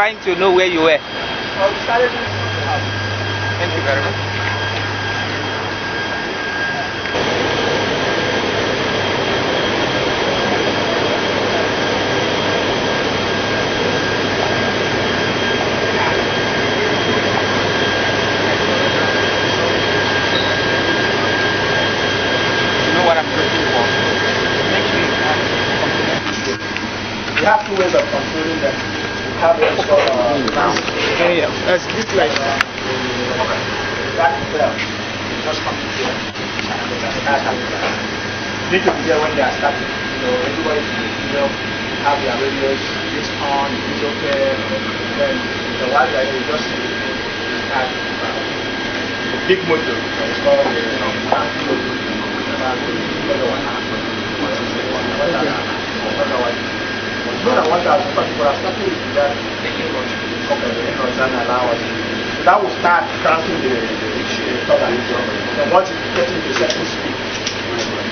trying to know where you were. Thank you very much. You have two ways of controlling them. You have what's called That's this like that bell. Just come to here and start having that. You need to be there when they are starting. You know, everybody have their radios, it's on, it's okay. Then while they are just start the big motor. It's called more than 1,000 people are starting with that allowance. So that will start cranking the turbine. And once it gets into a certain speed,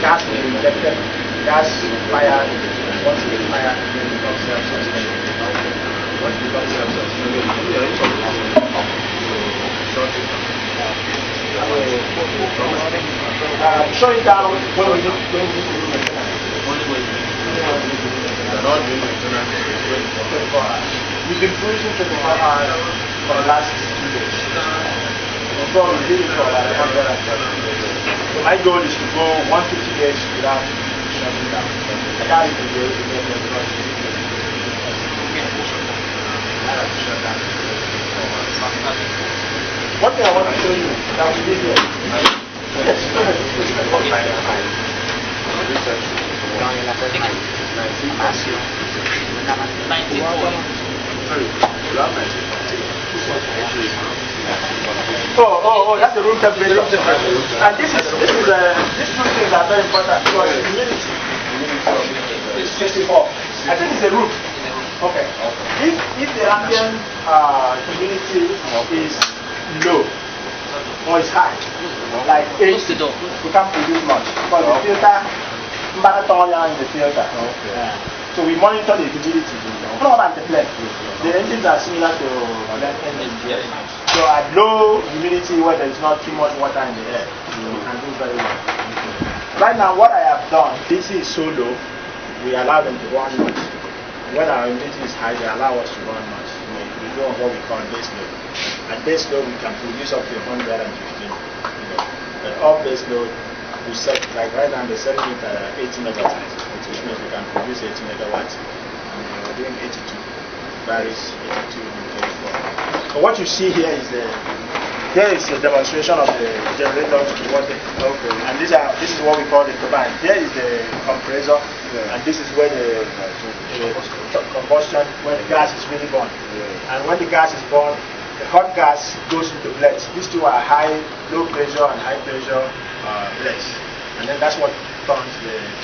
gas will be injected, gas fired, once it is fired, then it becomes self-sustaining. Once it becomes self-sustaining, show it down when we do maintenance. We've been cruising 24 hours for the last 2 days. So we did it for like 130 days. So my goal is to go 150 days without shutting down. I can't even do it because one thing I want to show you that we did here. Yes, go ahead. Oh, that's the room temperature. And these two things are very important because humidity is 64. I think it's the room. Okay. If the ambient humidity is low or is high, like 8, we can't produce much because the filter. In the filter. Okay. So we monitor the humidity. Not about the plane. The engines are similar to engines. So at low humidity where there is not too much water in the air, we can do very well. Right now what I have done, DC is so low, we allow them to run much. When our humidity is high, they allow us to run much. We do what we call base load. At base load we can produce up to 115. But off base load, we set, like right now they're setting it at 80 megawatts, which means we can produce 80 megawatts. And we're doing 82, varies 82 and 24. So what you see here is a demonstration of the generators working. Okay. And this is what we call the turbine. Here is the compressor, and this is where the combustion, when the gas is really born. And when the gas is born, the hot gas goes into blades. These two are low pressure and high pressure blades. And then that's what turns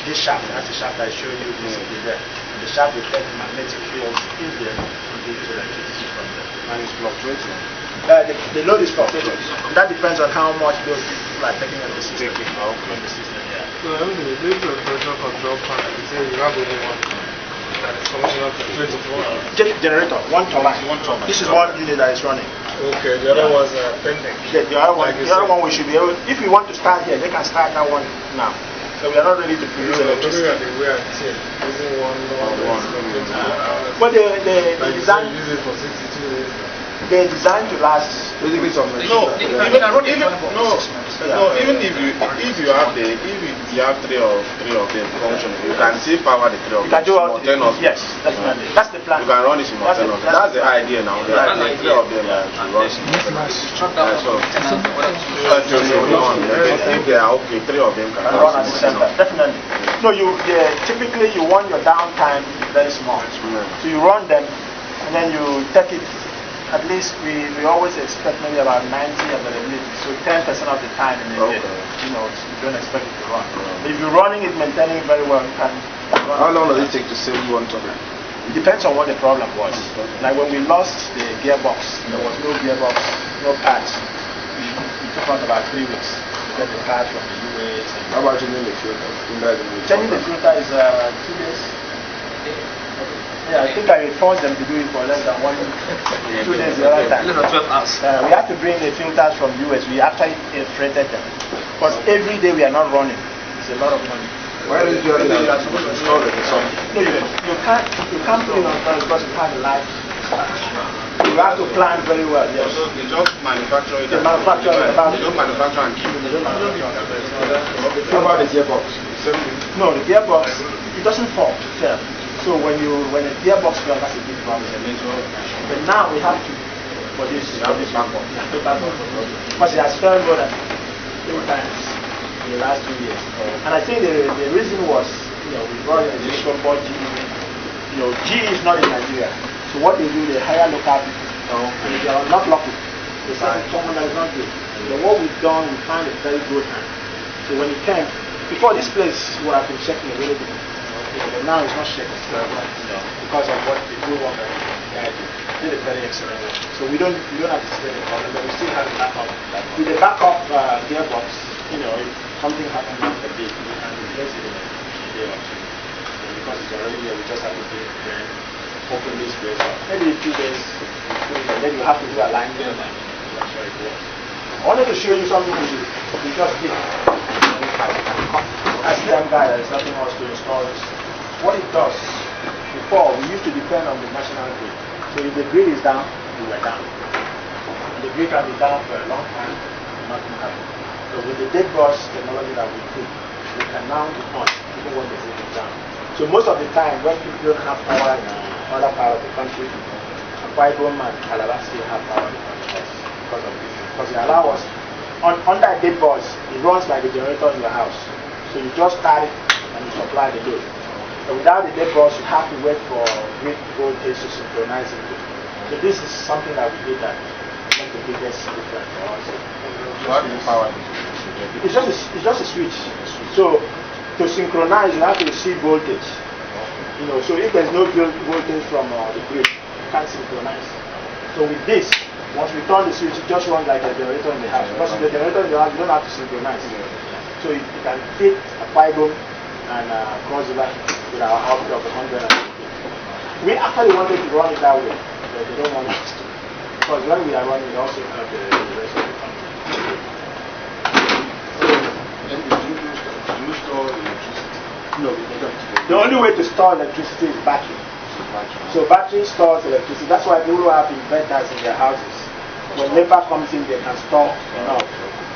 this shaft. That's the shaft I showed you basically there. And the shaft will take magnetic fields in there and produce electricity from there. And it's fluctuating. The load is fluctuating. That depends on how much load people are taking on the system. So everything, this is a pressure control panel. You say you have only one that is functional for 24 hours. Generator, one turbine. This is one unit that is running. Okay, the other one's pending. The other one we should be able, if we want to start here, they can start that one now. So we are not ready to produce electricity. Using one. But the design use it for 62 days. They're designed to last. Even if you have three of them functioning, you can still power the three of them. Yes, definitely. That's the plan. You can run it simultaneously. That's the idea now. The three of them to run simultaneously. If they are okay, three of them can run at the same time. Definitely. No, typically you want your downtime very small. So you run them and then you take it. At least we always expect maybe about 90 availability, so 10% of the time in a day, you don't expect it to run. But if you're running it, maintaining it very well, you can run. How long does it take to save one turbine? It depends on what the problem was. Like when we lost the gearbox, there was no gearbox, no parts. It took us about 3 weeks to get the parts from the US. How about changing the filter? Changing the filter is 2 days. Yeah, I think I forced them to do it for less than 2 days the other time. Less than 12 hours. We have to bring the filters from US. We actually freighted them. Because every day we are not running. It's a lot of money. Why don't you have to install it or something? No, you can't put it on first because you have a light. You have to plan very well, yes. So they just manufacture it. They manufacture it. They don't manufacture and keep it. How about the gearbox? No, the gearbox, it doesn't fall itself. So when the gearbox fails, that's a big problem. But now we have to, for this backup. Because it has failed more than 3 times in the last 2 years. And I think the reason was, we brought in the from G. G is not in Nigeria. So what they do, they hire local people. And they are not lucky. They say someone that is not good. So what we've done, we found a very good hand. So when it came, before this place would have been shaking a little bit. But now it's not shaking because of what the new one did a very excellent work. So we don't have to stay in the problem, but we still have a backup. With the backup gearbox, if something happens after the day, we can replace it in a day or two. Because it's already there, we just have to do it again. Open this place up. Maybe a few days, and then you have to do alignment and make sure it works. I wanted to show you something we just did. That's the guy that is helping us to install this. What it does, before we used to depend on the national grid. So if the grid is down, we were down. And the grid can be down for a long time, nothing happens. So with the dead bus technology that we put, we can now be on even when the grid is down. So most of the time when people don't have power in other part of the country, Ibom and Calabar still have power because of this. Because they allow us, on that dead bus, it runs like a generator in your house. So you just start it and you supply the load. But without the dead bus, you have to wait for grid voltage to synchronize it. So this is something that we did that makes the biggest difference for us. How do you power it? It's just a switch. So to synchronize, you have to receive voltage. So if there's no voltage from the grid, you can't synchronize. So with this, once we turn the switch, it just runs like a generator in the house. Because in the generator in the house, you don't have to synchronize. So you can fit a Ibom and cross it with our output of 150. We actually wanted to run it that way, but they don't want us to. Because when we are running, we also have the rest of the country. Do you store electricity? No, we don't. The only way to store electricity is battery. So battery stores electricity. That's why people have inverters in their houses. When labor comes in, they can store enough.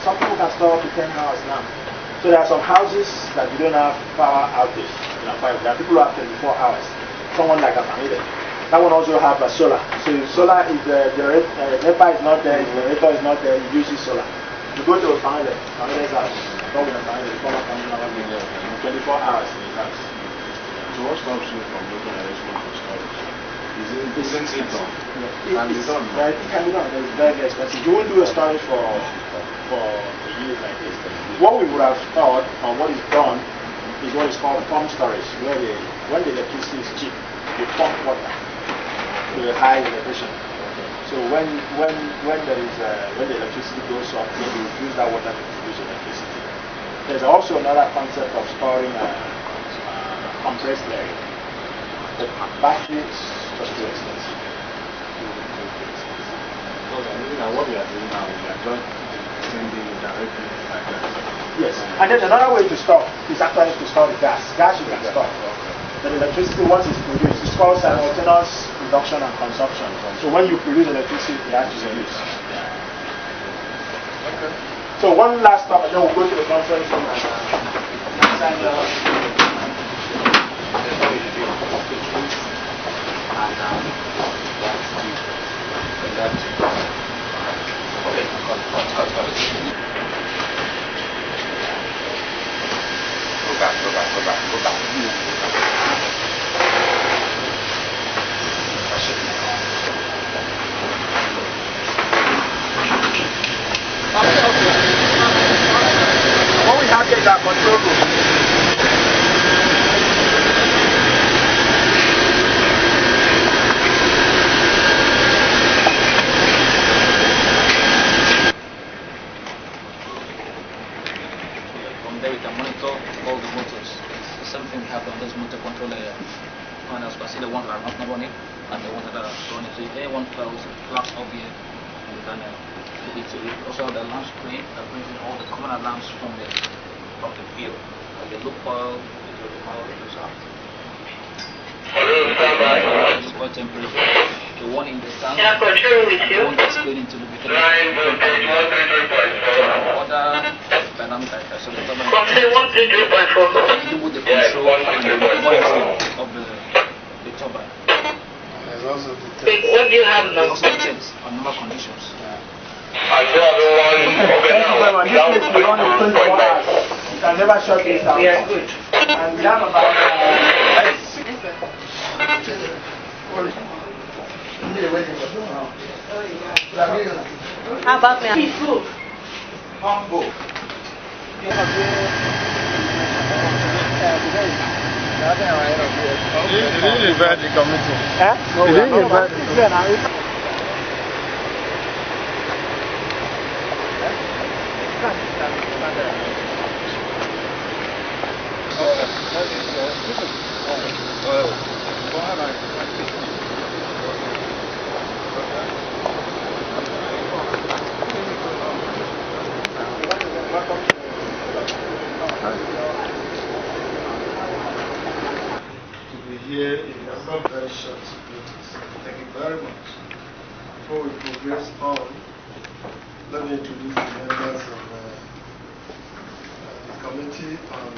Some people can store up to 10 hours now. So there are some houses that you don't have power outage. There are people who have 24 hours. Someone like a family. That one also have a solar. So if solar is the NEPA is not there, the generator is not there, you use solar. You go to a family's house, talk with a family, the former family member being there, 24 hours in his house. So what stops you from looking at this one for storage? Isn't it done? Can be done. It can be done. It's very, very expensive. You won't do a storage for a year like this. What we would have thought, or what is done, is what is called pump storage, where when the electricity is cheap, you pump water to a high elevation. So when the electricity goes up, then you use that water to produce electricity. There's also another concept of storing compressed air. The battery is just too expensive. What we are doing now, we are just sending it directly like that. Yes, and then another way to store is actually to store the gas. Gas you can store. But electricity, once it's produced, it's called simultaneous production and consumption. So when you produce electricity, it has to be used. Okay. So one last stop, and then we'll go to the conference room Go back. What we have here is our control room. bells, flags up here, and then we also have the alarm screen that brings in all the common alarms from the field, like the loop oil, the oil, the temperature, the one in the stand, the one that's going into the other parameters, so the with the control and the quality of the turbine. There's also the What do you have now? Also the temps on normal conditions. This place we run 24 hours. You can never shut this down. We are good. And we have about How about me? humble. You didn't invite the committee. No, You didn't invite the here in a very short notice. Thank you very much. Before we progress on, let me introduce the members of the Committee on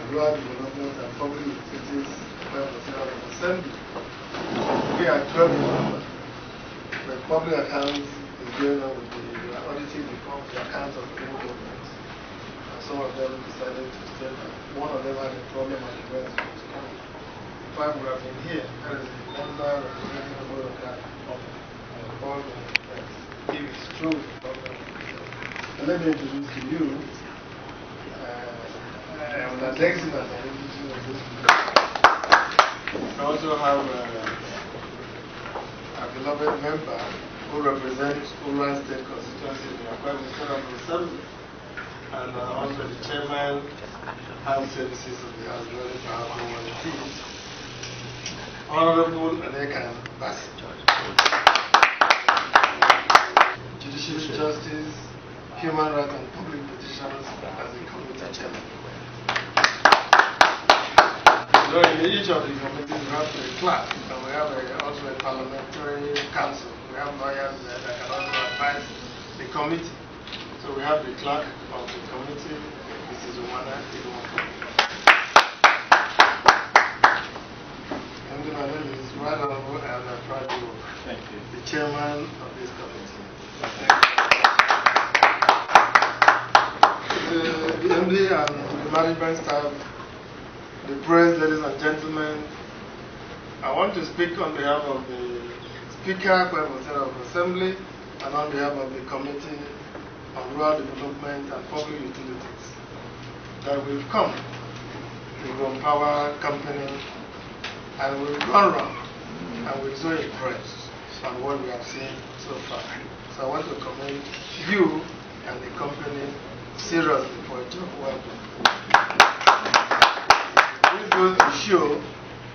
Rural Development and Public Utilities Assembly. We are 12 members. The public accounts is going on with the auditing the accounts of the government. And some of them decided to stay back. One of them had a problem at the West Coast. Five would have been here. That is the member representing the board of that of all the if it's true. And let me introduce to you the next thing that I also have a beloved member who represents Uran State Constituency in the Akwa Assembly, and also the chairman House Services of the House Dwelling Power Committee. Honorable Anekan Bassi, Judicial Justice, Human Rights and Public Petitions as the committee chairman. So in each of the committees we have a clerk, and we have also a parliamentary council. We have lawyers that can also advise the committee. So we have the clerk of the committee, Mrs. Umana Ibom. My name is Right Honorable and I'm proud to thank you, the chairman of this committee. The MD and the management staff, the press, ladies and gentlemen, I want to speak on behalf of the Speaker of the Assembly and on behalf of the Committee on Rural Development and Public Utilities that we've come to Ibom Power Company. And we've gone around and we're so impressed on what we have seen so far. So I want to commend you and the company seriously for a job well done. This goes to show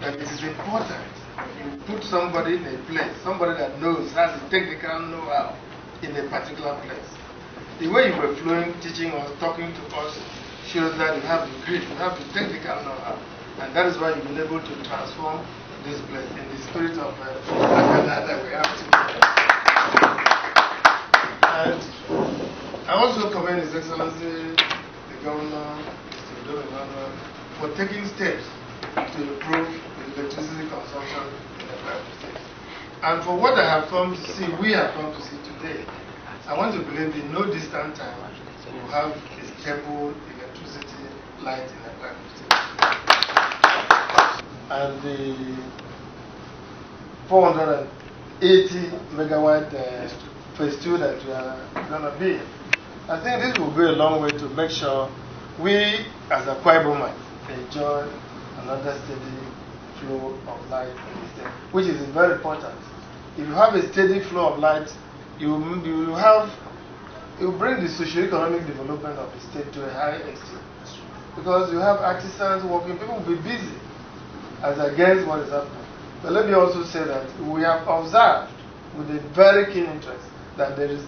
that it is important you put somebody in a place, somebody that knows, has a technical know-how in a particular place. The way you were flowing, teaching us, talking to us, shows that you have the grit, you have the technical know-how. And that is why you've been able to transform this place in the spirit of AKHA that we have today. And I also commend His Excellency, the Governor, Mr. Governor, for taking steps to improve the electricity consumption in the private state. And for what I have come to see, we have come to see today, I want to believe in no distant time we will have a stable electricity light in the private state. And the 480 megawatt phase 2 that we are going to be. I think this will go a long way to make sure we as Akwa Ibomites enjoy another steady flow of light in the state, which is very important. If you have a steady flow of light, you bring the socio-economic development of the state to a high extent. Because you have artisans working, people will be busy as against what is happening. But let me also say that we have observed with a very keen interest that there is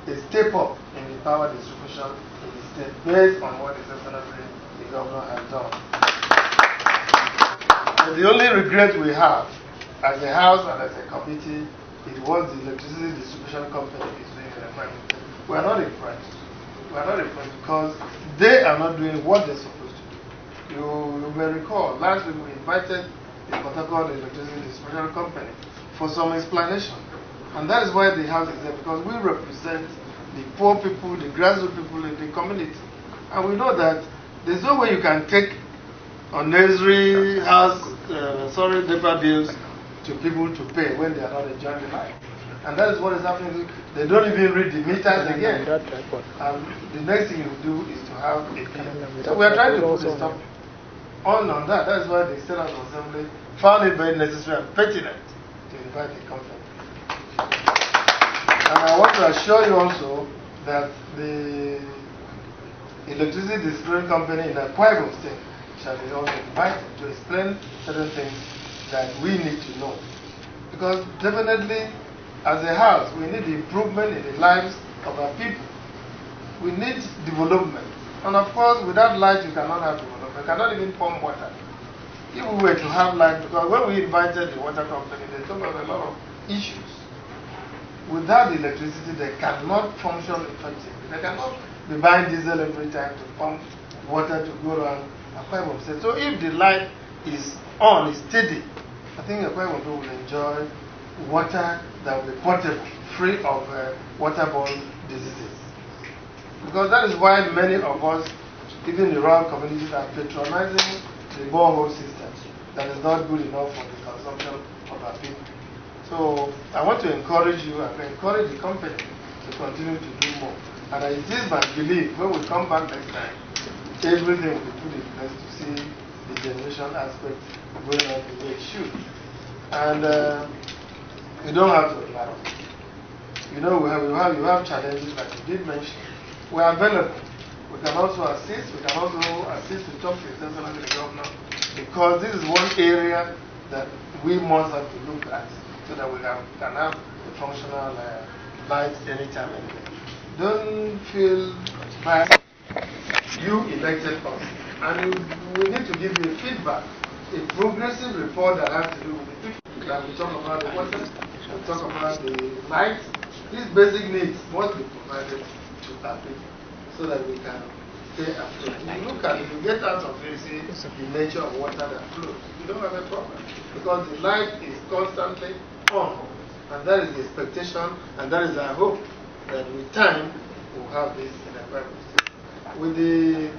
a step up in the power distribution in the state based on what His Excellency the Governor has done. And the only regret we have as a House and as a committee is what the electricity distribution company is doing in the private sector. We are not impressed. We are not impressed because they are not doing what they're supposed to do. You may recall, last week we invited the Port Harcourt Electricity Distribution Company for some explanation. And that is why the House is there, because we represent the poor people, the grassroots people in the community. And we know that there's no way you can take unnecessary NEPA bills to people to pay when they are not enjoying the life. And that is what is happening. They don't even read the meters again. And the next thing you do is to have a bill. So we are trying to put a stop on that. That is why the State House Assembly found it very necessary and pertinent to invite the company. And I want to assure you also that the electricity distribution company in Akwa Ibom State shall be also invited to explain certain things that we need to know. Because definitely, as a house, we need improvement in the lives of our people. We need development. And of course, without light, you cannot have development. You cannot even pump water. If we were to have light, because when we invited the water company, they told us a lot of issues. Without the electricity, they cannot function effectively. They cannot be buying diesel every time to pump water to go around Akwa Ibom State. So if the light is on, is steady, I think Akwa Ibom will enjoy water that will be portable, free of waterborne diseases. Because that is why many of us, even the rural communities, are patronizing the borehole system that is not good enough for the consumption of our people. So I want to encourage you and encourage the company to continue to do more. And it is my belief when we come back next time, everything will be put in place to see the generation aspect going on the way it should. And you don't have to rely on it. You know, you have challenges that you did mention. We are available. We can also assist. We can also assist to talk to His Excellency the Governor, because this is one area that we must have to look at so that we can have a functional light anytime, anywhere. Don't feel bad. You elected us, and we need to give you feedback, a progressive report that has to do with the people. That we talk about the water, we talk about the light. These basic needs must be provided to our people so that we can stay afloat. If you look at it, if you get out of it, see the nature of water that flows, you don't have a problem, because the light is constantly on, and that is the expectation, and that is our hope, that with time we'll have this in a private state. With the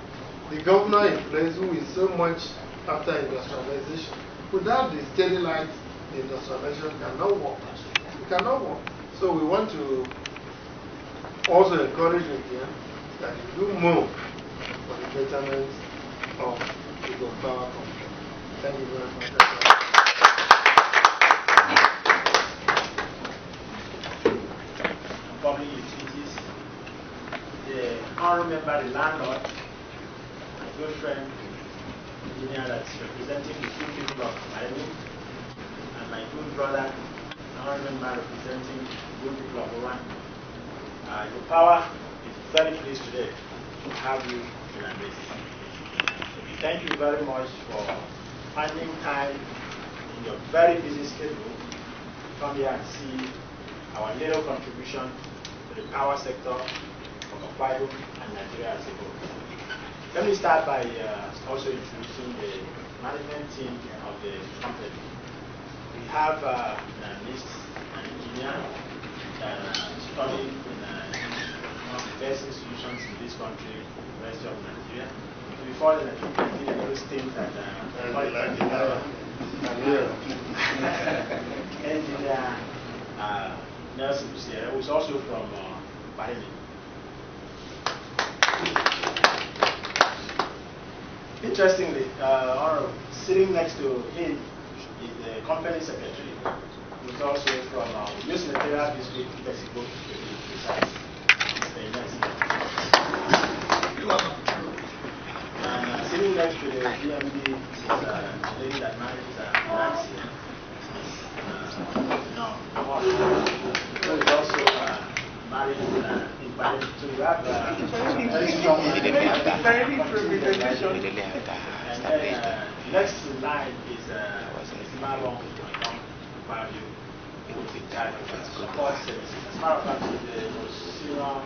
governor in place who is so much after industrialization, without the steady light, the industrialization cannot work. It cannot work. So we want to also encourage you again that you do more for the betterment of the Ibom Power Company. Thank you very much. Public utilities, the honorable member, the landlord, my good friend, engineer that's representing the good people of Miami, and my good brother, the honorable member representing the good people of Oran. Your power is very pleased today to have you in our midst. Thank you very much for finding time in your very busy schedule to come here and see our little contribution to the power sector of Akwa Ibom and Nigeria as a whole. Let me start by also introducing the management team of the company. We have an analyst, an engineer that studied in one of the best institutions in this country, University of Nigeria. Before then, I did a little stint at engineer Nelson Busier, who is also from Bahrain. Interestingly, sitting next to him is the company secretary, who is also from Youth Secretariat District, Mexico, to be precise. And sitting next to the DMD is a lady that manages finance here. No. So he's also married in Paris. So you have very strong and then next in line is Marlon Value, who is in charge of support services. As a matter of fact, he's the most senior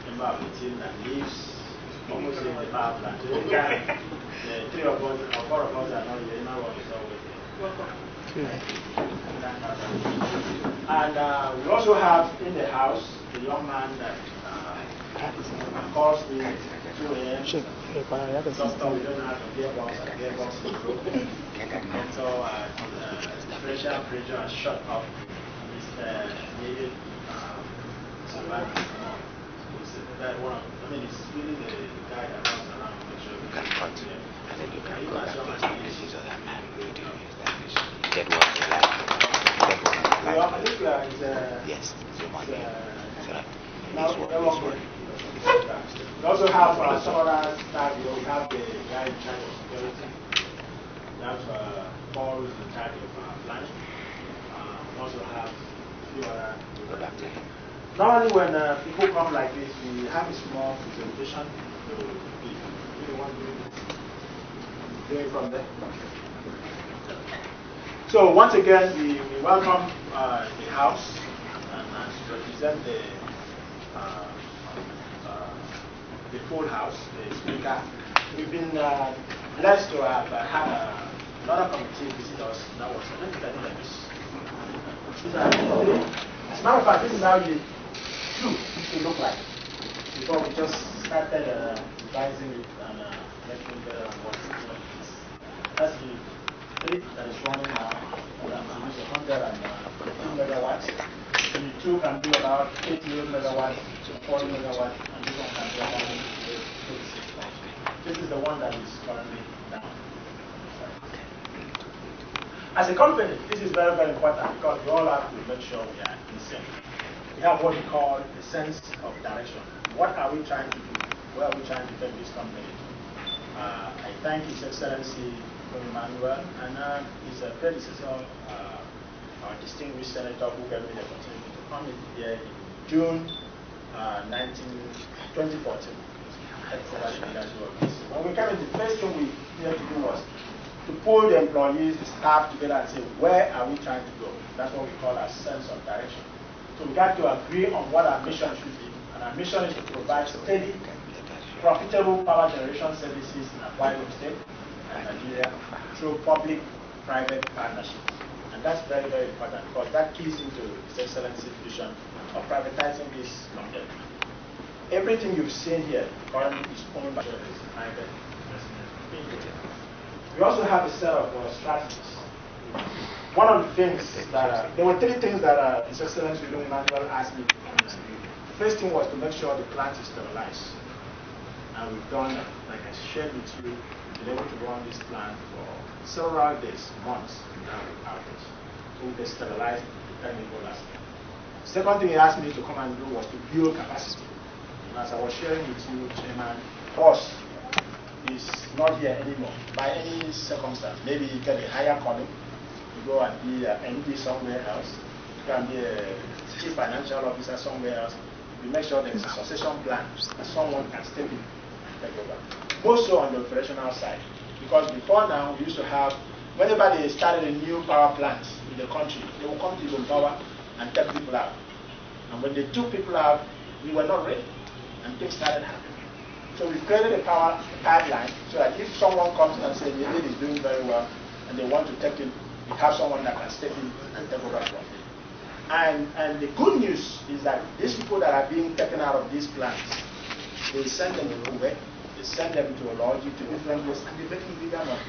member of the team that lives almost in the power plant. So the three of us, or four of us are not here. Marlon is always here. And we also have in the house the young man that calls me 2 a.m. Doctor, we don't have a gearbox and gearbox is broken. And so pressure has shut off. It's needed survival. That one. I mean, it's really the guy that runs around to make sure we can cut him. And then you can go as long as he is other man will do that was alive. I think yes, we also have some other staff. We have the guy in charge of security. We have Paul who's in charge of planning. We also have a few other people. Normally when people come like this, we have a small presentation. So if you want to do it from there. So once again, we welcome the House and to represent the full House, the Speaker. We've been blessed to have had another committee visit us. That was I think like this. As a matter of fact, this is how you used to look like before we just started revising it and making it better and what that's the that is running now, and use 115 megawatts. The two can do about 88 megawatts to 40 megawatts, and this one can do about 86. This is the one that is currently down. As a company, this is very, very important because we all have to make sure we are in sync. We have what we call a sense of direction. What are we trying to do? Where are we trying to take this company to? I thank His Excellency Emmanuel and his predecessor, our distinguished senator who gave me the opportunity to come in here in June 2014. When we came in, the first thing we needed to do was to pull the employees, the staff together and say, where are we trying to go? That's what we call our sense of direction. So we got to agree on what our mission should be. And our mission is to provide steady, profitable power generation services in Akwa State and Nigeria through public-private partnerships. And that's very, very important because that keys into His Excellency's vision of privatizing this company. Everything you've seen here currently is owned by private investment. We also have a set of strategies. One of the things that, there were 3 things that His Excellency Emmanuel asked me to do. The first thing was to make sure the plant is sterilized. And we've done that. Like I shared with you, we've been able to run this plant for several days, months, without outage. So we sterilized the technical last year. The second thing he asked me to come and do was to build capacity. And as I was sharing with you, Chairman, boss is not here anymore by any circumstance. Maybe you get a higher calling, you go and be an MD somewhere else, you can be a chief financial officer somewhere else. We make sure there is a succession plan that someone can step in and take over. More so on the operational side, because before now we used to have, whenever they started a new power plant in the country, they would come to Ibom Power and take people out. And when they took people out, we were not ready, and things started happening. So we created a power pipeline so that if someone comes and says the lead is doing very well and they want to take him, we have someone that can step in and take over from him. And the good news is that these people that are being taken out of these plants, they send them to Quebec, they send them to a lodge, to different places, and they're making bigger money.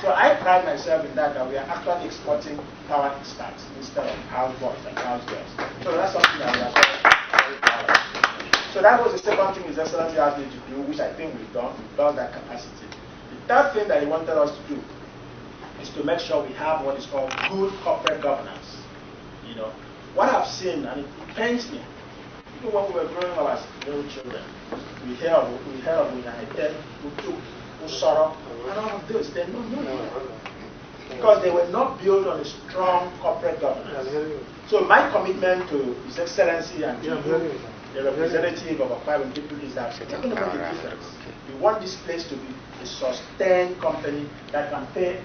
So I pride myself in that we are actually exporting power experts instead of house boys and house girls. So that's something that we are very proud of. So that was the second thing His Excellency asked me to do, which I think we've done. We've built that capacity. The third thing that he wanted us to do is to make sure we have what is called good corporate governance. You know, what I've seen, and it pains me, even when we were growing up as little children, we heard of United, Utu, Usoro, and all of those. They know. because they were not built on a strong corporate governance. So my commitment to His Excellency and to you, the representative of Akwa people, is that we're going to make a difference. We want this place to be a sustained company that can pay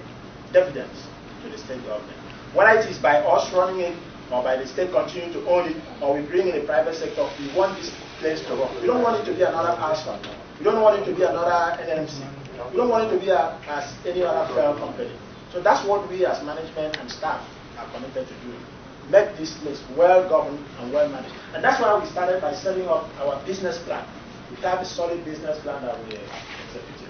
dividends to the state government. Whether it is by us running it, or by the state continuing to own it, or we bring in the private sector, we want this place to run. We don't want it to be another Alstom. We don't want it to be another NMC. We don't want it to be as any other failed company. So that's what we as management and staff are committed to doing. Make this place well governed and well managed. And that's why we started by setting up our business plan. We have a solid business plan that we are executing.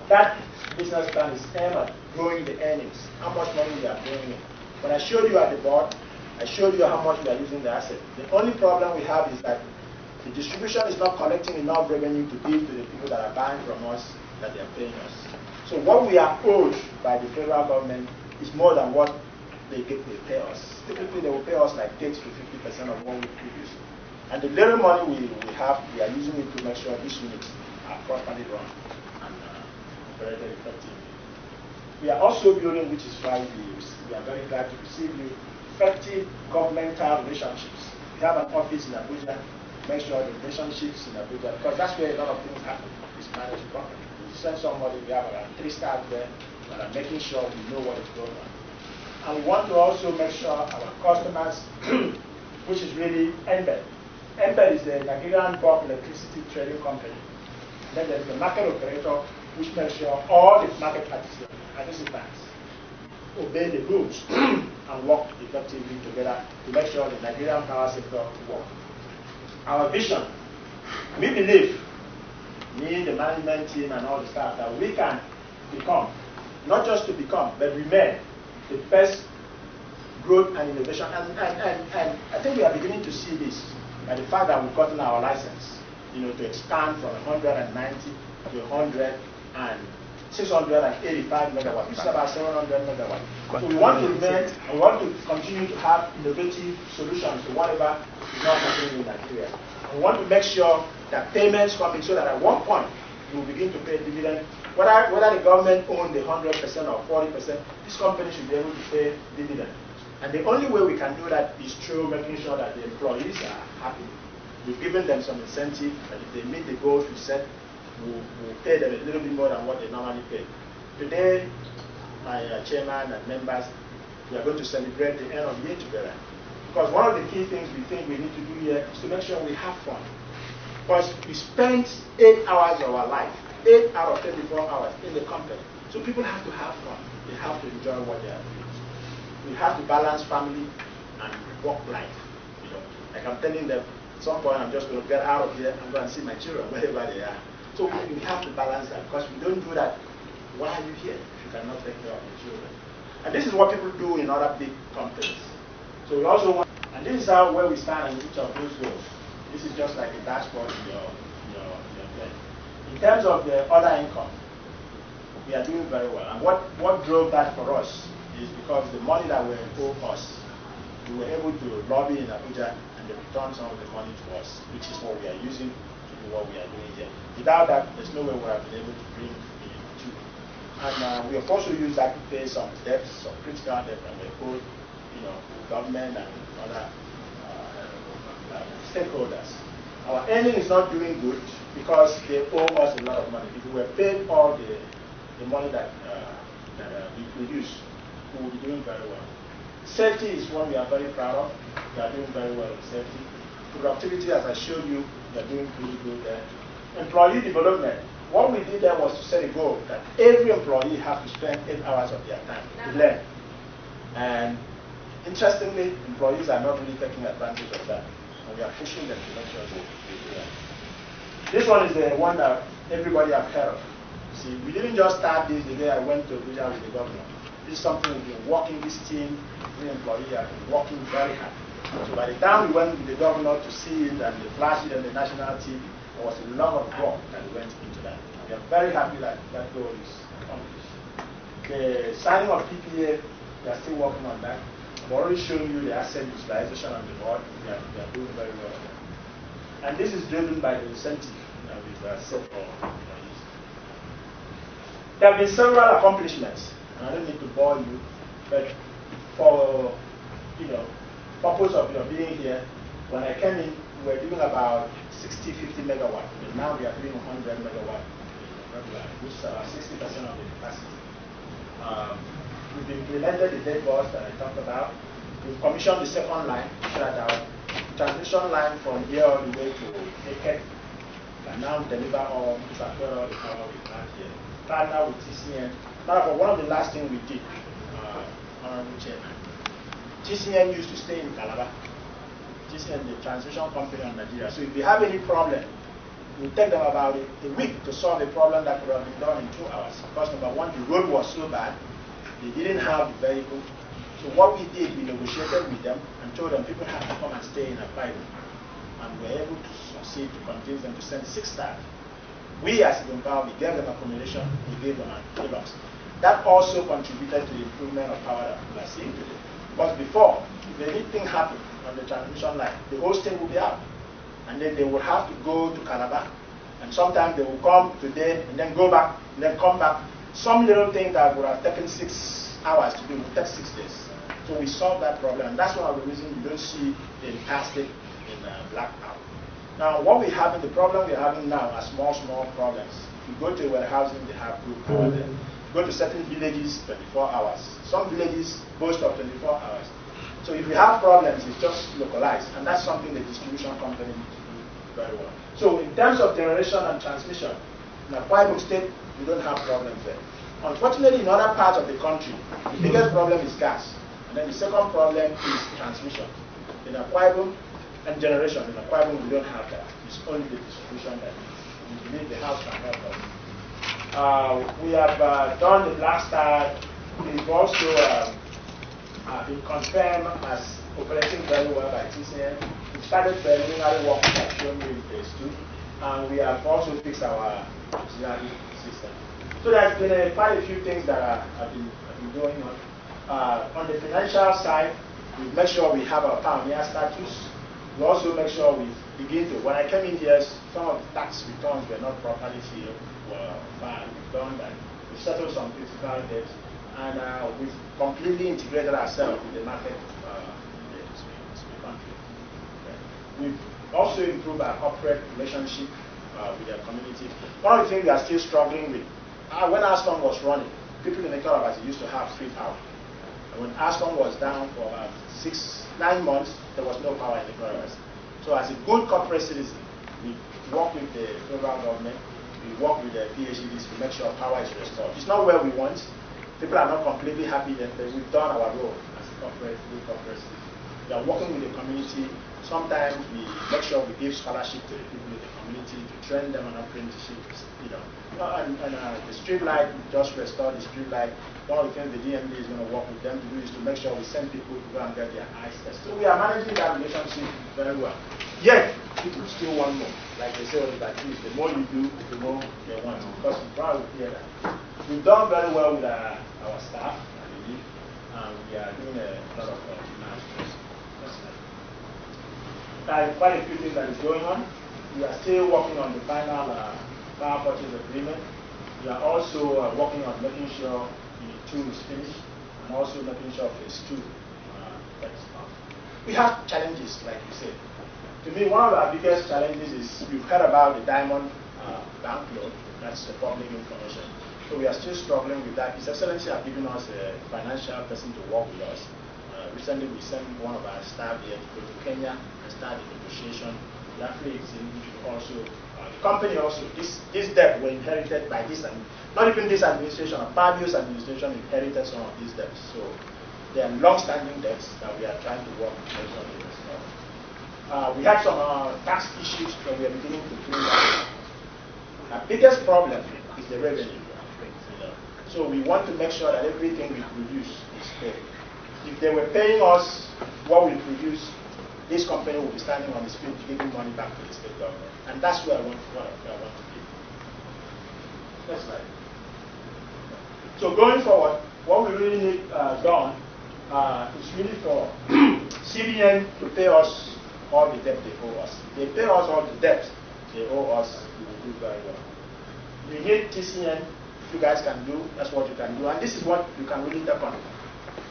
That business plan is aimed at growing the earnings, how much money we are bringing in. When I showed you at the board, I showed you how much we are using the asset. The only problem we have is that the distribution is not collecting enough revenue to give to the people that are buying from us, that they are paying us. So what we are owed by the federal government is more than what they pay us. Typically, they will pay us like 30 to 50% of what we produce. And the little money we have, we are using it to make sure these units are properly run and operated effectively. We are also building, which is why we are very glad to receive you, effective governmental relationships. We have an office in Abuja. Make sure the relationships in Abuja, because that's where a lot of things happen, is managed properly. We send somebody, we have around 3 staff there that are making sure we know what is going on. And we want to also make sure our customers, which is really Embed. Embed is the Nigerian bulk electricity trading company. Then there's the market operator, which makes sure all the market participants obey the rules and work effectively together to make sure the Nigerian power sector works. Our vision, we believe, me, the management team, and all the staff, that we can become, not just to become, but remain the best growth and innovation. And I think we are beginning to see this by the fact that we've gotten our license, to expand from 190 to 100 and 685 megawatts, which is about 700 megawatts. So we want to remain, and we want to continue to have innovative solutions to whatever is not happening in Nigeria. And we want to make sure that payments come in so that at one point we will begin to pay dividend. Whether the government owns the 100% or 40%, this company should be able to pay dividend. And the only way we can do that is through making sure that the employees are happy. We've given them some incentive, and if they meet the goals we set, we'll pay them a little bit more than what they normally pay. Today, my chairman and members, we are going to celebrate the end of the year together. Because one of the key things we think we need to do here is to make sure we have fun. Because we spend 8 hours of our life, 8 out of 24 hours in the company. So people have to have fun. They have to enjoy what they are doing. We have to balance family and work life. Like I'm telling them, at some point I'm just going to get out of here and go and see my children wherever they are. So we have to balance that, because we don't do that. Why are you here if you cannot take care of your children? And this is what people do in other big companies. So we also want, and this is where we stand in each of those goals. This is just like a dashboard in your plane. In terms of the other income, we are doing very well. And what drove that for us is because the money that were owed us, we were able to lobby in Abuja and they returned some of the money to us, which is what we are using to do what we are doing here. Without that, there's no way we have been able to bring it to. And we have also used that to pay some debts, some critical debt that we owed, government and other stakeholders. Our earning is not doing good because they owe us a lot of money. If we were paid all the money that we produce, we will be doing very well. Safety is one we are very proud of. We are doing very well in safety. Productivity, as I showed you, we are doing pretty good there. Employee development. What we did there was to set a goal that every employee has to spend 8 hours of their time to learn. And interestingly, employees are not really taking advantage of that. And we are pushing them to make sure they do that. This one is the one that everybody has heard of. See, we didn't just start this the day I went to Abuja with the governor. This is something we've been working, this team, every employee have been working very hard. So by the time we went with the governor to see it and the flash it on the national TV, there was a lot of work that went into that. We are very happy that that goal is accomplished. The signing of PPA, we are still working on that. I've already shown you the asset utilization on the board. We are doing very well on that. And this is driven by the incentive that we've set for employees. There have been several accomplishments, and I don't need to bore you. But for purpose of being here, when I came in, we were doing about 60, 50 megawatt. But now we are doing 100 megawatt, which is about 60% of the capacity. We've implemented the dead boss that I talked about. We've commissioned the second line, so that our transmission line from here all the way to AKHA can now deliver all the power we plant here. Partner with TCN. Now, one of the last things we did, Honorable Chairman, TCN used to stay in Calabar. TCN, the transmission company in Nigeria. So if we have any problem, it will take them about a week to solve a problem that could have been done in 2 hours. Because number one, the road was so bad, they didn't have the vehicle. So what we did, we negotiated with them and told them people have to come and stay in Akwa. And we were able to succeed to convince them to send 6 staff. We as Ibom Power, we gave them accommodation, we gave them halos. That also contributed to the improvement of power that we are seeing today. Because before, if anything happened on the transmission line, the whole state would be out. And then they would have to go to Calabar. And sometimes they will come today and then go back and then come back. Some little thing that would have taken 6 hours to do would take 6 days. So we solved that problem. And that's one of the reasons you don't see the plastic in blackout. Now, what we have, the problem we're having now are small problems. If you go to warehousing, they have good power there. Go to certain villages, 24 hours. Some villages boast of 24 hours. So if we have problems, it's just localized. And that's something the distribution company needs to do very well. So in terms of generation and transmission, in Akwa Ibom State, we don't have problems there. Unfortunately, in other parts of the country, the biggest problem is gas. And then the second problem is transmission. In Akwa Ibom and generation, in Akwa Ibom, we don't have that. It's only the distribution that we believe the house can help us. We have done the blast start. We've also been confirmed as operating very well by TCN. We started preliminary work that shown you in phase 2, and we have also fixed our auxiliary system. So there's been quite a few things that have been going on. On the financial side, we make sure we have our pioneer status. We also make sure we begin to, when I came in here, some of the tax returns were not properly sealed. We've done that. We've settled some critical debts, and we've completely integrated ourselves with the market in the country. Okay. We've also improved our corporate relationship with the community. One of the things we are still struggling with, when Aston was running, people in the Calabas used to have free power. And when Aston was down for about 9 months, there was no power in the Calabas. So as a good corporate citizen, we work with the federal government. We work with the PhDs to make sure power is restored. It's not where we want. People are not completely happy that we've done our role as a good corporate citizen. We are working with the community. Sometimes we make sure we give scholarship to the people in the community to train them on apprenticeships. And the street light, we just restored the street light. One of the things the DMD is going to work with them to do is to make sure we send people to go and get their eyes tested. So we are managing that relationship very well. Yet, people still want more. Like they say, the more you do, the more they want. Because we're proud to hear that. We've done very well with our staff, I believe. We are doing a lot of nice things. Quite a few things that is going on. We are still working on the final power purchase agreement. We are also working on making sure the 2 is finished, and also making sure phase 2 gets on. We have challenges, like you said. To me, one of our biggest challenges is you've heard about the diamond bank loan. That's the public information. So we are still struggling with that. His Excellency has given us a financial person to work with us. Recently, we sent one of our staff here to go to Kenya and start the negotiation. Lastly, also the company also this debt were inherited by this, and not even this administration, Fabio's administration inherited some of these debts. So they are long-standing debts that we are trying to work to make sure they restore. We had some tax issues that we are beginning to clean up. Our biggest problem is the revenue. So we want to make sure that everything we produce is paid. If they were paying us what we produce, this company will be standing on the street giving money back to the state government. And that's where I want to be. Next slide. So going forward, what we really need done is really for CBN to pay us all the debt they owe us. If they pay us all the debt they owe us, we will do very well. We need TCN. If you guys can do, that's what you can do. And this is what you can really tap on.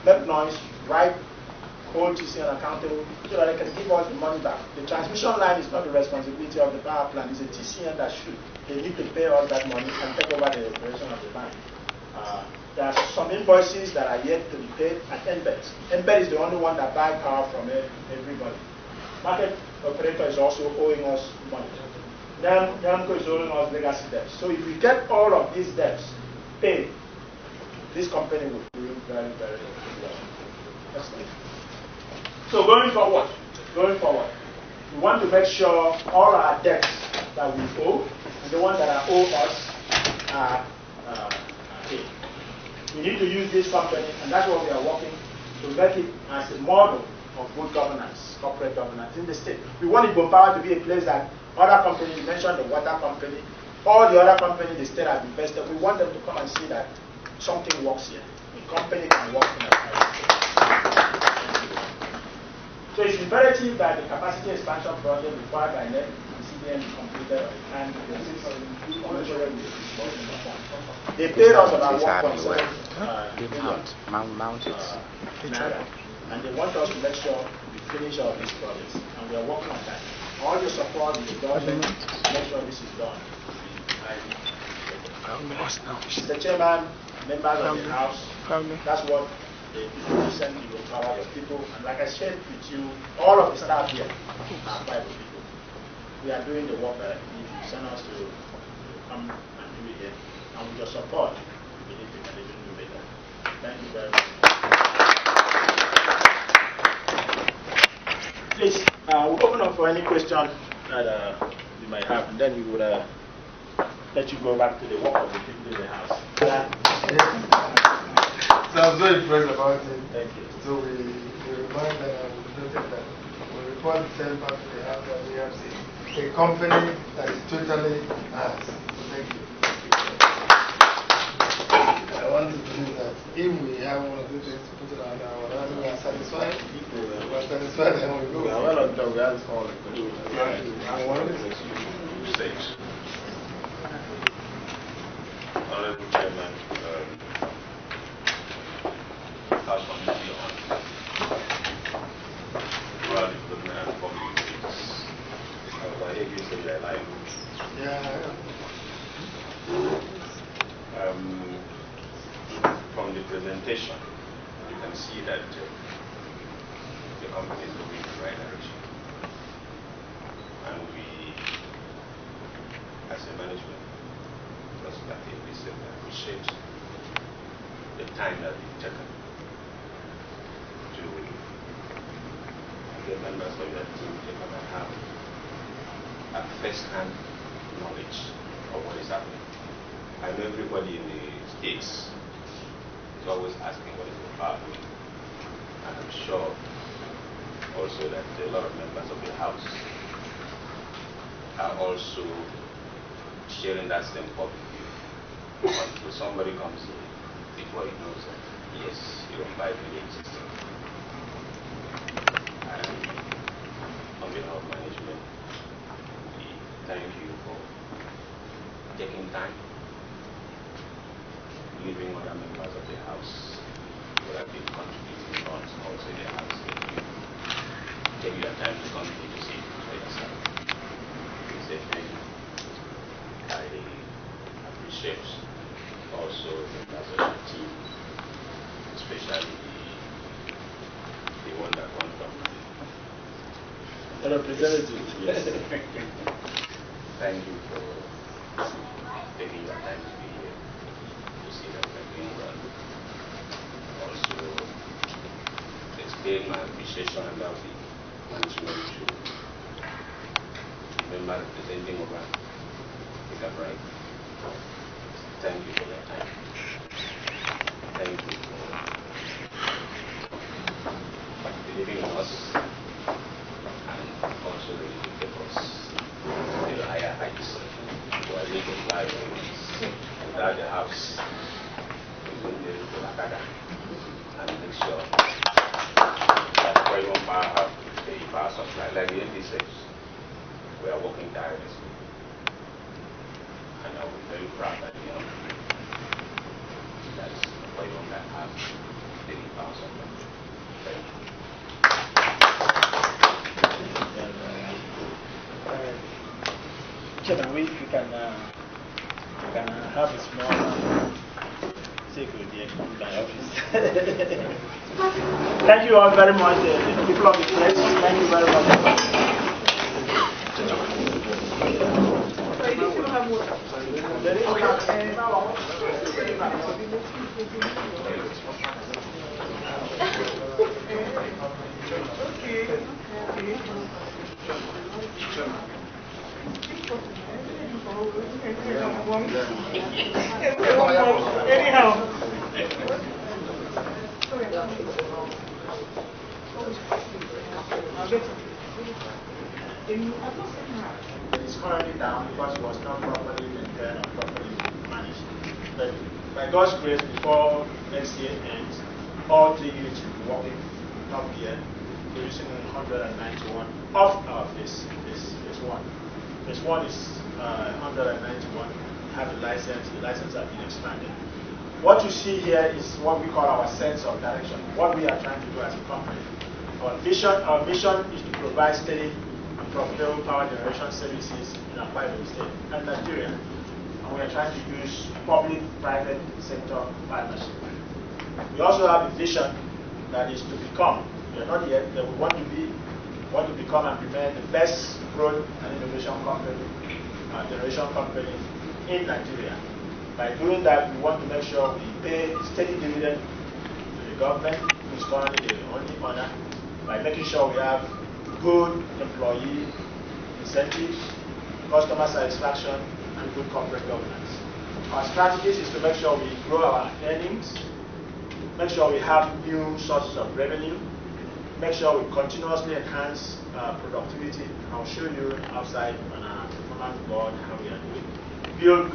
make noise, write, hold TCN accountable, so that they can give us the money back. The transmission line is not the responsibility of the power plant, it's a TCN that should. They need to pay us that money and take over the operation of the line. There are some invoices that are yet to be paid at NBED. NBED is the only one that buys power from everybody. Market operator is also owing us money. NAMCO is owing us legacy debts. So if we get all of these debts paid, this company will do very, very well. So going forward, we want to make sure all our debts that we owe and the ones that are owed us are paid. We need to use this company, and that's what we are working to make it as a model of good governance, corporate governance in the state. We want Ibom Power to be a place that other companies, you mentioned the water company, all the other companies in the state have invested. We want them to come and see that something works here. The company can work in a place. So it's imperative that the capacity expansion project required by NET and CBN be completed at the time. They paid us about 1.7 mount it. And they want us to make sure we finish all these projects, and we are working on that. All the support in the government to make sure this is done. Mr. Chairman, members of the House, that's what the people sent to Power, your people, and like I shared with you, all of the staff here are private people. We are doing the work that I need you send us to come and do it here, and with your support, we believe we can even do better. Thank you very much. Please, we'll open up for any question that you might have, and then we would let you go back to the work of the people in the House. So I was very impressed about it. Thank you. So we remind that we noted that we report the same part they have that we have a company that is totally ours. Thank you. I want to believe that if we have one of these things to put it on our we are satisfied. We are satisfied and we go. We are well on top. We are small. Stage. Honorable Chairman, House Committee on Rural Development and Public Services. I hear you say that live. Yeah. From the presentation, you can see that the company is moving in the right direction. And we, as a management, perspective, we appreciate the time that we've taken to the members of your team to come and have a first-hand knowledge of what is happening. I know everybody in the States is always asking what is the power doing. And I'm sure also that a lot of members of the House are also sharing that same public view. Until somebody comes in before he knows that, yes, you don't buy really existing. And on behalf of management, we thank you for taking time, leaving other members of the House who have been contributing on also in the House. Take your time to come here to see for yourself. We say thank you. I appreciate also the members of the team, especially the one that won from The representative. yes. Thank you for taking your time to be here to see that we're doing well. Also, explain my appreciation about the management to the member representing over the Bright. Thank you for your time. Thank you for believing in us and also really to take us to the higher heights. We are able to fly without the House. We will be able to Akada and make sure that we won't have the power supply. Like the MD says, we are working tirelessly. And I was very proud that, that's why you don't have the Awesome. Thank you. Chairman, we can have a small secret in my office. Thank you all very much, people of the press. Thank you very much. Anyhow. It's currently down because it was not properly maintained or properly managed. But by God's grace, before next year ends, all 3 units will be working top gear, producing 191 off our phase 1. Phase 1 is 191, have a license, the license has been expanded. What you see here is what we call our sense of direction, what we are trying to do as a company. Our mission is to provide steady and profitable power generation services in Akwa Ibom State and Nigeria. And we are trying to use public-private sector partnership. We also have a vision that is to become, we are not yet, that we want to become and remain the best growth and innovation company, generation company in Nigeria. By doing that, we want to make sure we pay steady dividend to the government, who is currently the only owner, by making sure we have good employee incentives, customer satisfaction, and good corporate governance. Our strategies is to make sure we grow our earnings, make sure we have new sources of revenue, make sure we continuously enhance productivity. I'll show you outside on our performance board how we are doing. Build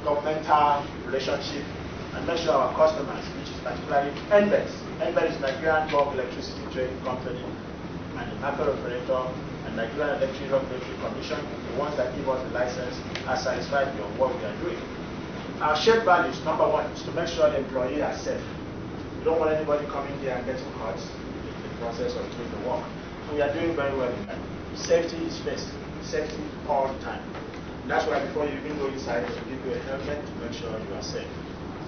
governmental relationship, and make sure our customers, which is particularly NBES. NBES is Nigerian Bulk Electricity Trading Company, and the market operator, and Nigerian Electric Regulatory Commission, the ones that give us the license, are satisfied with what we are doing. Our shared values, number one, is to make sure the employee are safe. We don't want anybody coming here and getting hurt in the process of doing the work. So we are doing very well in that. Safety is first. Safety all the time. And that's why before you even go inside, we give you a helmet to make sure you are safe.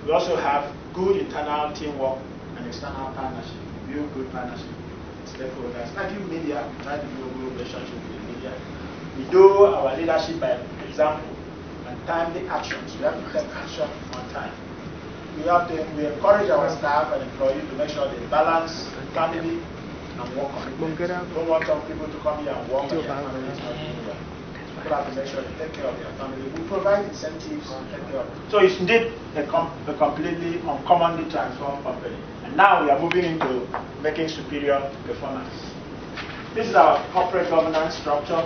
We also have good internal teamwork and external partnership. We build good partnership with stakeholders. Like in media, we try to build a good relationship with the media. We do our leadership by example and timely actions. We have to take action on time. We encourage our staff and employees to make sure they balance family and work commitments. We don't want some people to come here and work and their family is not doing well. People have to make sure they take care of their family. We provide incentives to take care of them. So it's indeed a completely uncommonly transformed company. And now we are moving into making superior performance. This is our corporate governance structure.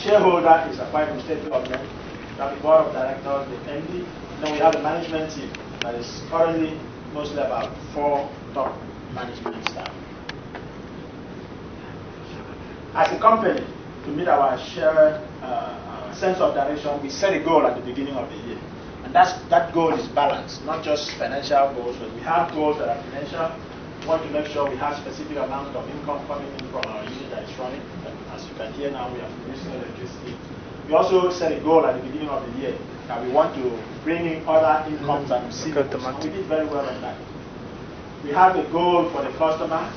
Shareholder is Akwa Ibom State Government. We have the board of directors, the MD. Then we have the management team that is currently mostly about 4 top management staff. As a company, to meet our shared sense of direction, we set a goal at the beginning of the year. And that goal is balanced, not just financial goals, but we have goals that are financial. We want to make sure we have specific amount of income coming in from our unit that is running. And as you can hear now, we are producing electricity. We also set a goal at the beginning of the year that we want to bring in other incomes and receivables. And we did very well on that. We have a goal for the customer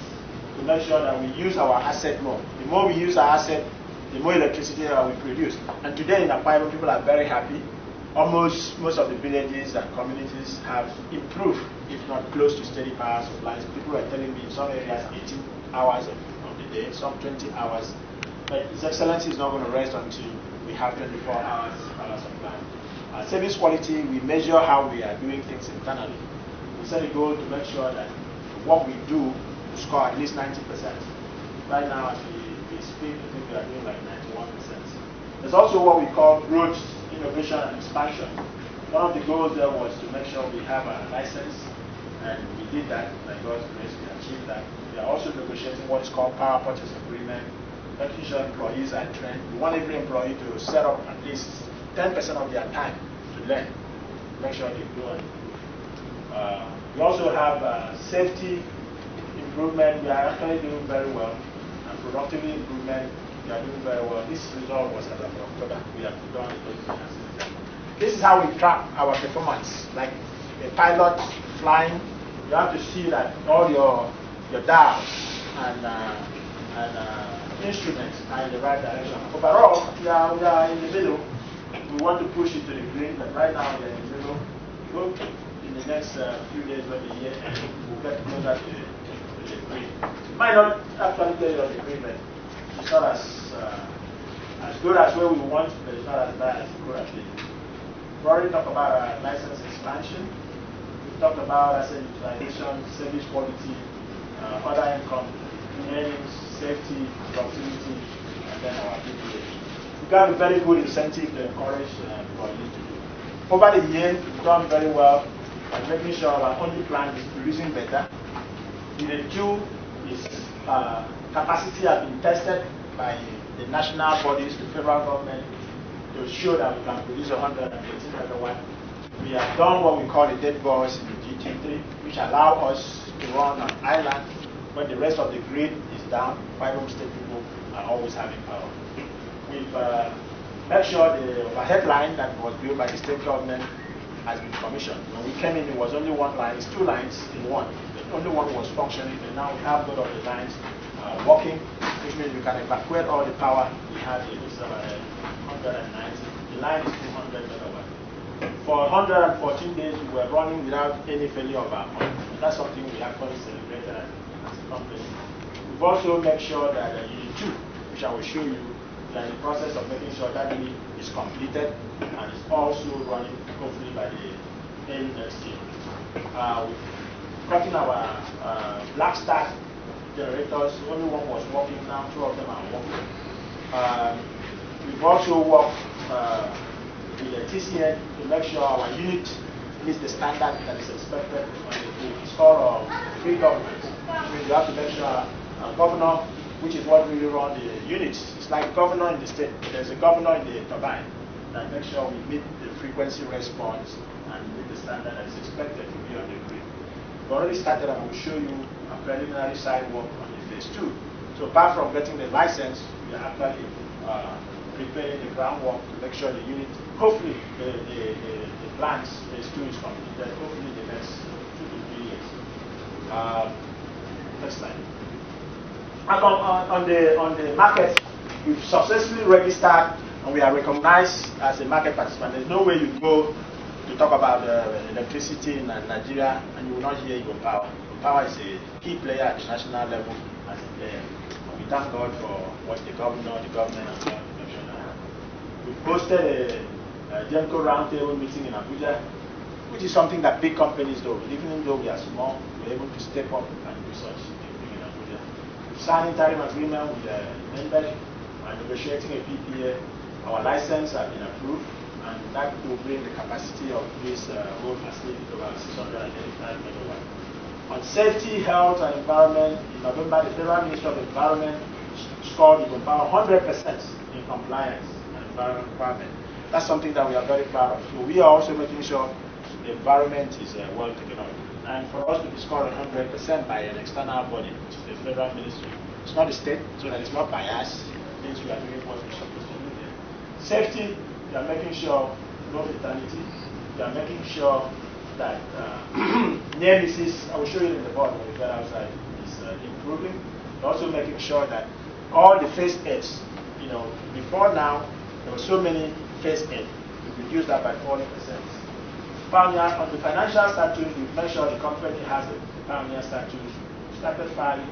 to make sure that we use our asset more. The more we use our asset, the more electricity that we produce. And today in Akwa Ibom, people are very happy. Almost most of the villages and communities have improved, if not close to steady power supplies. People are telling me in some areas 18 hours of the day, some 20 hours. But His Excellency is not going to rest until we have 24 hours power supply. Service quality, we measure how we are doing things internally. We set a goal to make sure that what we do score at least 90%. Right now, as we speak, I think we are doing like 91%. There's also what we call growth, innovation, and expansion. One of the goals there was to make sure we have a license, and we did that. By God's grace, we achieved that. We are also negotiating what is called power purchase agreement, making sure employees are trained. We want every employee to set up at least 10% of their time to learn, make sure they do it. We also have safety improvement. We are actually doing very well. And productivity improvement, we are doing very well. This result was as of October. We have done it. This is how we track our performance. Like a pilot flying, you have to see that all your dials and instruments are in the right direction. Overall, we are in the middle. We want to push it to the green, but right now we are in the middle. We hope in the next few days or the year, we'll get closer to the green. It might not actually get it on the green, but it's not as good as where we want, but it's not as bad as it could have been. We've already talked about license expansion. We've talked about asset utilization, service quality, other income, earnings, safety, productivity, and then our PPA. We've got a very good incentive to encourage employees to do. Over the years, we've done very well by making sure our only plant is producing better. The two is capacity has been tested by the national bodies, the federal government, to show that we can produce 118 megawatt. We have done what we call the dead balls in the GT3, which allow us to run on island when the rest of the grid is down. Ibom state people are always having power. We've made sure the overhead line that was built by the state government has been commissioned. When we came in, it was only one line. It's two lines in one. The only one was functioning, and now we have both of the lines working, which means we can evacuate all the power we have here. This is about 190. The line is 200 megawatt. For 114 days, we were running without any failure of our pump. That's something we actually celebrated as a company. We've also made sure that Unit 2, which I will show you, we are in the process of making sure that unit is completed and is also running hopefully by the end next year. We've gotten our black start generators. Only one was working now, two of them are working. We've also worked with the TCN to make sure our unit meets the standard that is expected on the grid. It's called free government. I mean, you have to make sure our governor, which is what really run the units. It's like governor in the state. There's a governor in the turbine that makes sure we meet the frequency response and meet the standard that is expected to be on the grid. We've already started and we'll show you a preliminary side work on the phase 2. So apart from getting the license, we are actually preparing the groundwork to make sure the unit, hopefully the plant phase 2 is completed, hopefully in the next 2 to 3 years. Next slide. And on the market, we've successfully registered and we are recognized as a market participant. There's no way you go to talk about electricity in Nigeria and you will not hear Ibom Power. Ibom Power is a key player at the national level as a player. And we thank God for what the government has done. We've hosted a GENCO roundtable meeting in Abuja, which is something that big companies do. Even though we are small, we're able to step up and do such thing in Abuja. We've signed interim agreement with NBED and negotiating a PPA. Our license has been approved, and that will bring the capacity of this whole facility to about 685 megawatts. On safety, health, and environment, in November, the Federal Ministry of Environment scored Ibom Power 100% in compliance and environment requirement. That's something that we are very proud of. So we are also making sure the environment is well taken care of. And for us to be scored 100% by an external body, which is the Federal Ministry, it's not the state, so that it's not biased. It means we are doing what we're supposed to do there. Safety, we are making sure no fatality. We are making sure that near misses, I will show you in the board when we get outside, is improving. We're also making sure that all the phase aids, before now, there were so many phase aids. We reduced that by 40%. Pioneer, on the financial status, we've made sure the company has the pioneer status. We started filing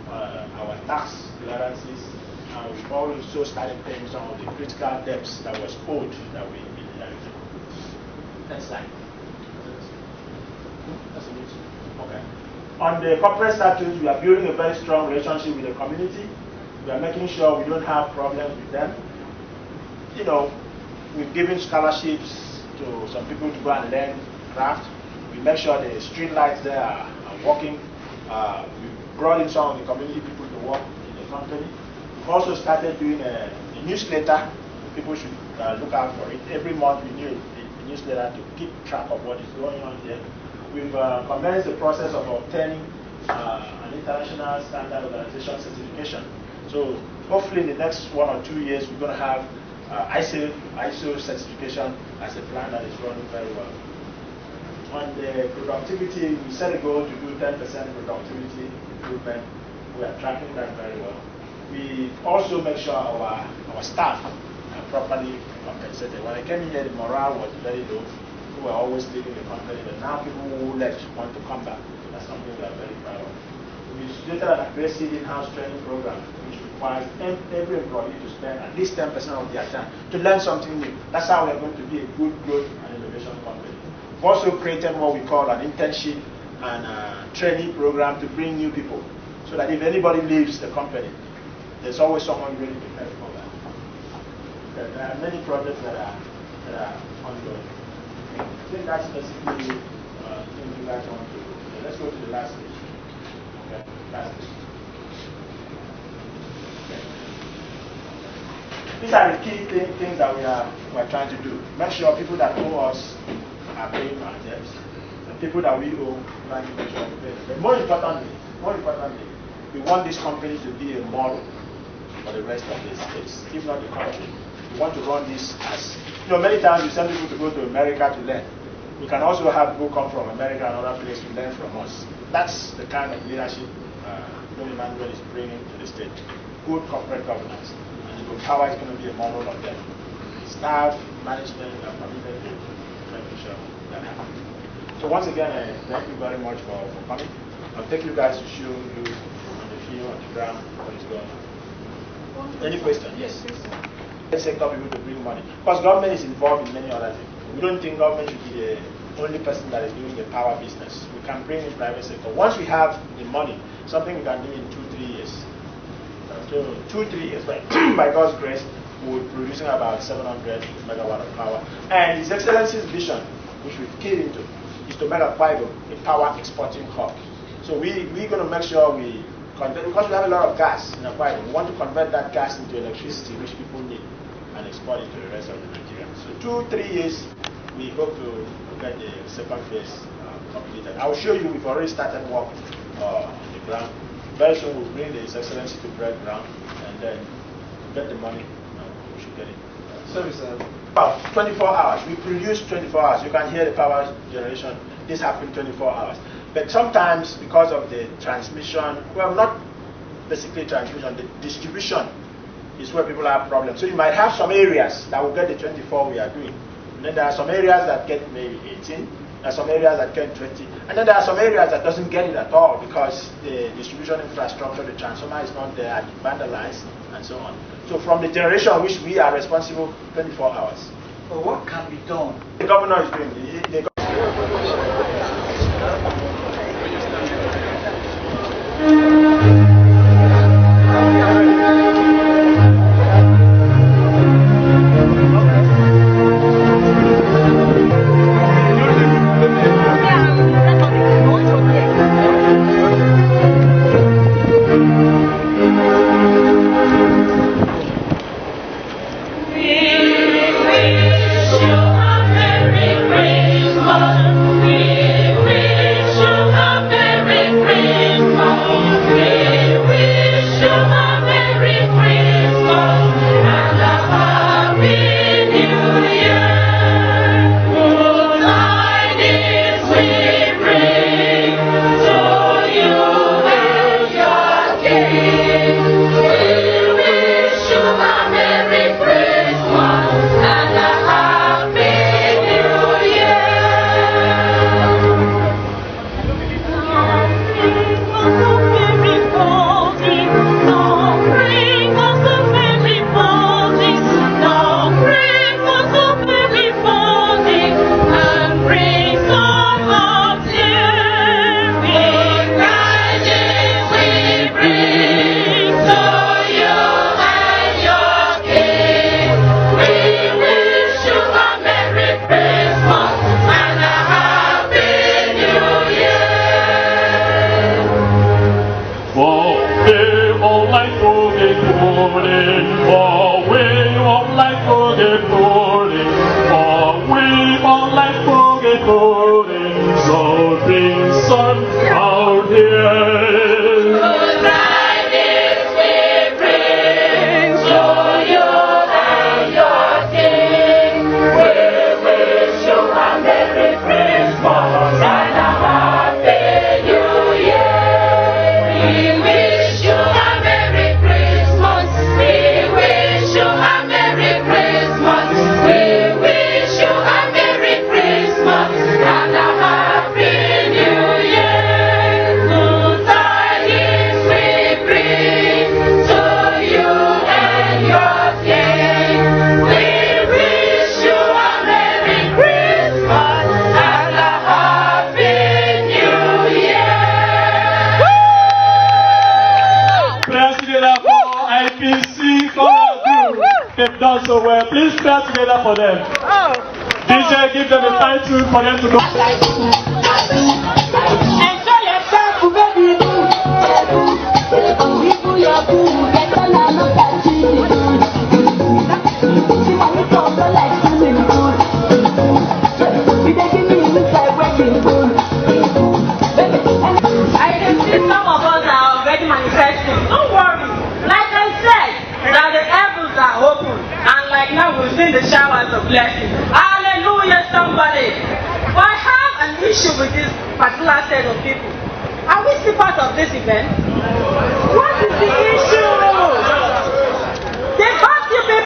our tax clearances, and we've also started paying some of the critical debts that was owed that we inherited. Next slide. Okay. On the corporate status, we are building a very strong relationship with the community. We are making sure we don't have problems with them. We've given scholarships to some people to go and learn craft. We make sure the street lights there are working. We brought in some of the community people to work in the company. We've also started doing a newsletter. People should look out for it. Every month we do a newsletter to keep track of what is going on here. we've commenced the process of obtaining an international standard organization certification. So hopefully in the next 1 or 2 years, we're going to have ISO certification as a plan that is running very well. On the productivity, we set a goal to do 10% productivity improvement. We are tracking that very well. We also make sure our staff are properly compensated. When I came in here, the morale was very low. We were always leaving the company, but now people who left want to come back. That's something we are very proud of. We instituted an aggressive in-house training program, which requires every employee to spend at least 10% of their time to learn something new. That's how we are going to be a good growth and innovation company. We've also created what we call an internship and training program to bring new people, so that if anybody leaves the company, there's always someone willing to pay for that. There are many projects that are ongoing. I think that's basically things you guys want to do. So let's go to the last page. Okay, last page. Okay. These are the key things that we are trying to do. Make sure people that owe us are paying our debts, and people that we owe, we like to make sure we pay them. But more importantly, we want this company to be a model for the rest of the states, if not the country. We want to run this as, many times we send people to go to America to learn. We can also have people come from America and other places to learn from us. That's the kind of leadership Don Emmanuel is bringing to the state. Good corporate governance. And Ibom Power is going to be a model of them. Staff, management, are committed to making sure that happens. So once again, thank you very much for coming. I'll take you guys to show you on the field, on the ground, what is going on. Any question? Yes. Let's sector people to bring money. Because government is involved in many other things. We don't think government should be the only person that is doing the power business. We can bring in private sector. Once we have the money, something we can do in 2-3 years. So 2-3 years, by God's grace, we're producing about 700 megawatt of power. And His Excellency's vision, which we've keyed into, is to make Akwa a power exporting hub. So we're going to make sure we convert, because we have a lot of gas in Akwa, we want to convert that gas into electricity, which people need, and export it to the rest of the Nigeria. So 2-3 years, we hope to get the second phase completed. I'll show you, we've already started work on the ground. Very soon we'll bring the His Excellency to break ground, and then get the money, we should get it. Sorry, sir. About 24 hours. We produce 24 hours. You can hear the power generation. This happens 24 hours. But sometimes, because of the transmission, well, not basically transmission, the distribution is where people have problems. So you might have some areas that will get the 24 we are doing. And then there are some areas that get maybe 18. There are some areas that get 20. And then there are some areas that doesn't get it at all because the distribution infrastructure, the transformer is not there, vandalized, and so on. So from the generation which we are responsible, 24 hours. But what can be done? The governor is doing it. We wish you a Merry Christmas. they've done so well. Please clap together for them. DJ, give them a title for them to go. Enjoy yourself, baby. I can see some of us are already manifesting. Don't worry. Like I said, that the heavens are open. And like now we've seen the showers of blessing. Hallelujah, somebody. But I have an issue with this particular set of people. Are we still part of this event? What is the issue?